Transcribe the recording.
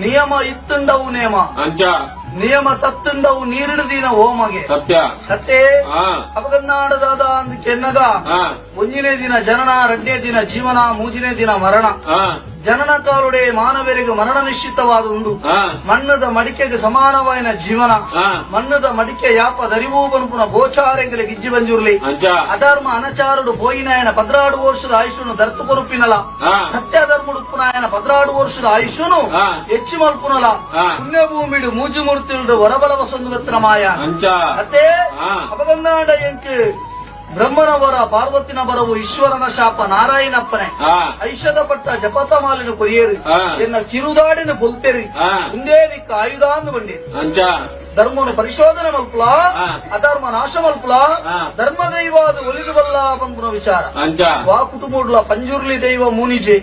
ನಿಯಮ ಇತ್ತುಂಡವು ನೇಮ ಅಂಚ ನಿಯಮ ತತ್ತುಂಡವು ನೀರಿಡದಿನ ಓಮಗೆ ಸತ್ಯ ಸತ್ಯ ಅಪಗನ್ನಾಡದಾದ ಅಂದ್ ಕೆನ್ನಗ ಒಂಜಿನೇ ದಿನ ಜನನ ಎರಡನೇ ದಿನ ಜೀವನ ಮೂಜನೇ ದಿನ ಮರಣ ಜನನ ಕಾಲುಡೆ ಮಾನವರಿಗೆ ಮರಣ ನಿಶ್ಚಿತವಾದ ಉಂಡು ಮಣ್ಣದ ಮಡಿಕೆಗೆ ಸಮಾನವಾಯಿನ ಜೀವನ ಮಣ್ಣದ ಮಡಿಕೆ ಯಾಪ ದರಿವು ಬನ್ಪುನ ಗೋಚಾರೆಂಗಲೆ ಗಿಜ್ಜಿ ಬಂಜುರ್ಲಿ ಅಧರ್ಮ ಅನಚಾರುಡು ಪೋಯಿನಾಯನ 16 ವರ್ಷದ ಆಯುಷನು ದರ್ತು ಕೊರುಪಿನಲ ಸತ್ಯ ಧರ್ಮುಡು ಪುನಾಯನ 16 ವರ್ಷದ ಆಯುಷನು ಹೆಚ್ಚು ಮಲ್ಪುನಲ ಪುಣ್ಯ ಭೂಮಿಡು ಮೂಜು ಮೂರ್ತಿಲ್ಡು ಹೊರಬಲವ ಸೊಂದು ಮಾಯ ಅತ್ತೆ ಅಪಗನ್ನಾಡ ಎಂಕ್ ಬ್ರಹ್ಮನವರ ಪಾರ್ವತಿನ ಬರವು ಈಶ್ವರನ ಶಾಪ ನಾರಾಯಣಪ್ಪನೆ ಐಷದ ಪಟ್ಟ ಜಪತ ಮಾಲಿನ ಕೊರಿಯೇರಿ ಎನ್ನ ಕಿರುದಾಡಿನ ಬೊಲ್ತೆರಿ ಮುಂದೇ ನಿಕ್ಕ ಆಯುಧ ಅಂದು ಬಂಡಿ ಧರ್ಮನು ಪರಿಶೋಧನೆ ಮಲ್ಪುಲ ಅಧರ್ಮ ನಾಶ ಮಲ್ಪುಲ ಧರ್ಮ ದೈವಾದ ಒಲಿದು ಬಲ್ಲ ಪಂಪುನ ವಿಚಾರ ವಾ ಕುಟುಂಬ ಪಂಜುರ್ಲಿ ದೈವ ಮೂನಿಜೆ